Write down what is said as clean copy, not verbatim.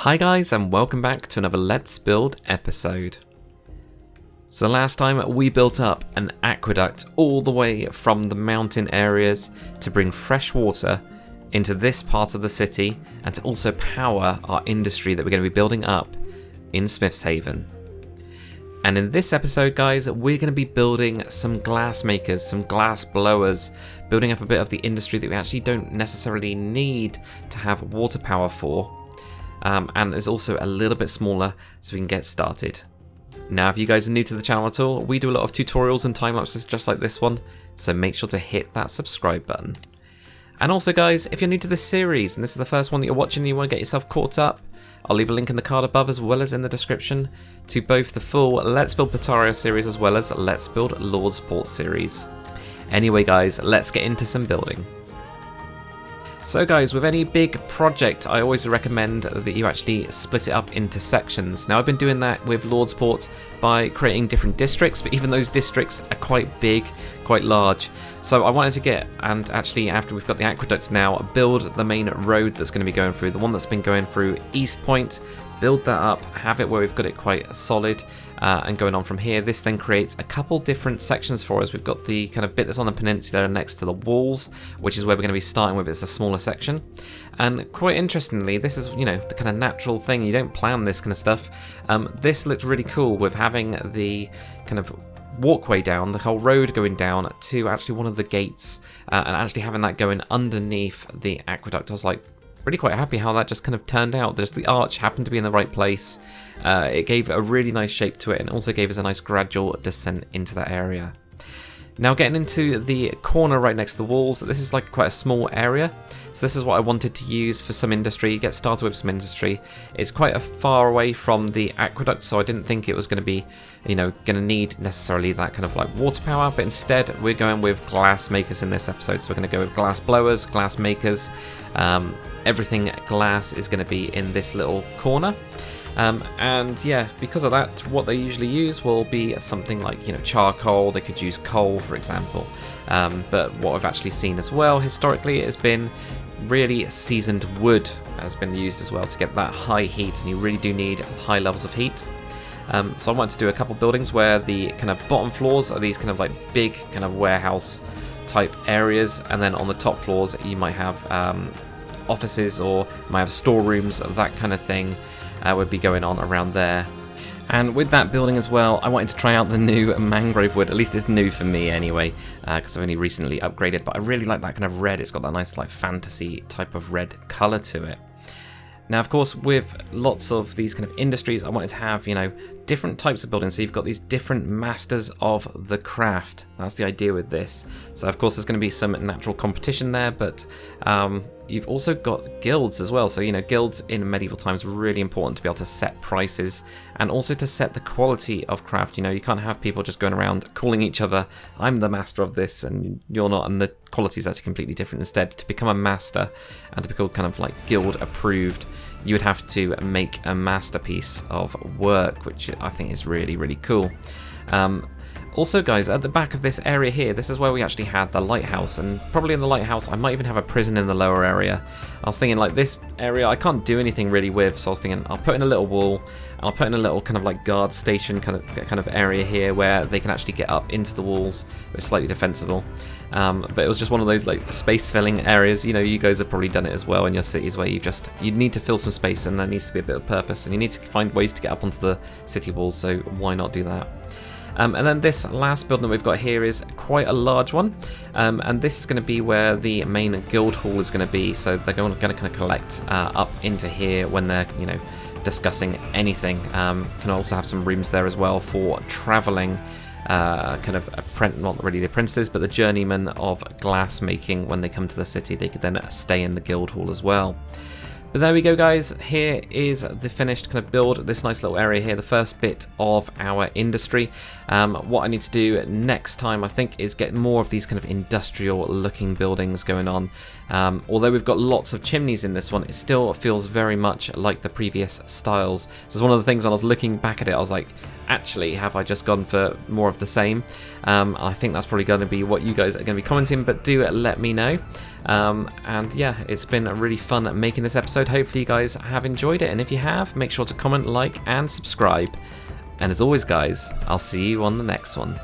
Hi guys, and welcome back to another Let's Build episode. So last time we built up an aqueduct all the way from the mountain areas to bring fresh water into this part of the city and to also power our industry that we're going to be building up in Smithshaven. And in this episode guys, we're going to be building some glass makers, some glass blowers, building up a bit of the industry that we actually don't necessarily need to have water power for. And is also a little bit smaller so we can get started. Now if you guys are new to the channel at all, we do a lot of tutorials and time lapses just like this one, so make sure to hit that subscribe button. And also guys, if you're new to this series and this is the first one that you're watching and you want to get yourself caught up, I'll leave a link in the card above as well as in the description to both the full Let's Build Pataria series as well as Let's Build Lordsport series. Anyway guys, let's get into some building. So guys, with any big project, I always recommend that you actually split it up into sections. Now I've been doing that with Lordsport by creating different districts, but even those districts are quite big, quite large. So I wanted to get, and actually after we've got the aqueducts now, build the main road that's going to be going through, the one that's been going through East Point, build that up, have it where we've got it quite solid. And going on from here, this then creates a couple different sections for us. We've got the kind of bit that's on the peninsula next to the walls, which is where we're going to be starting with. It's a smaller section. And quite interestingly, this is, you know, the kind of natural thing. You don't plan this kind of stuff. This looked really cool with having the kind of walkway down, the whole road going down to actually one of the gates and actually having that going underneath the aqueduct. I was like, really quite happy how that just kind of turned out. Just the arch happened to be in the right place. It gave a really nice shape to it and also gave us a nice gradual descent into that area. Now getting into the corner right next to the walls, this is like quite a small area. So this is what I wanted to use for some industry, get started with some industry. It's quite a far away from the aqueduct, so I didn't think it was going to be, you know, going to need necessarily that kind of like water power, but instead we're going with glass makers in this episode. So we're going to go with glass blowers, glass makers. Everything glass is going to be in this little corner. And yeah, because of that, what they usually use will be something like, you know, charcoal. They could use coal, for example. But what I've actually seen as well, historically, has been really seasoned wood has been used as well to get that high heat, and you really do need high levels of heat. So I wanted to do a couple buildings where the kind of bottom floors are these kind of like big kind of warehouse type areas, and then on the top floors you might have offices or might have storerooms, that kind of thing would be going on around there. And with that building as well, I wanted to try out the new mangrove wood. At least it's new for me anyway, because I've only recently upgraded, but I really like that kind of red. It's got that nice like fantasy type of red colour to it. Now, of course, with lots of these kind of industries, I wanted to have, you know, different types of buildings. So you've got these different masters of the craft. That's the idea with this. So, of course, there's going to be some natural competition there, but you've also got guilds as well. So, you know, guilds in medieval times were really important to be able to set prices and also to set the quality of craft. You know, you can't have people just going around calling each other, I'm the master of this and you're not, and the quality is actually completely different. Instead, to become a master and to become kind of like guild approved, you would have to make a masterpiece of work, which I think is really, really cool. Also, guys, at the back of this area here, this is where we actually had the lighthouse, and probably in the lighthouse I might even have a prison in the lower area. I was thinking like this area I can't do anything really with, so I was thinking I'll put in a little wall, and I'll put in a little kind of like guard station kind of area here where they can actually get up into the walls. It's slightly defensible. But it was just one of those like space filling areas. You know, you guys have probably done it as well in your cities where you need to fill some space and there needs to be a bit of purpose, and you need to find ways to get up onto the city walls, so why not do that? And then this last building that we've got here is quite a large one, and this is going to be where the main guild hall is going to be. So they're going to kind of collect up into here when they're, you know, discussing anything. Can also have some rooms there as well for travelling, kind of not really the apprentices, but the journeymen of glass making. When they come to the city, they could then stay in the guild hall as well. But there we go, guys. Here is the finished kind of build, this nice little area here, the first bit of our industry. What I need to do next time, I think, is get more of these kind of industrial looking buildings going on. Although we've got lots of chimneys in this one, it still feels very much like the previous styles. So it's one of the things when I was looking back at it, I was like, actually, have I just gone for more of the same? I think that's probably going to be what you guys are going to be commenting, but do let me know. And yeah, it's been really fun making this episode. Hopefully you guys have enjoyed it, and if you have, make sure to comment, like, and subscribe. And as always, guys, I'll see you on the next one.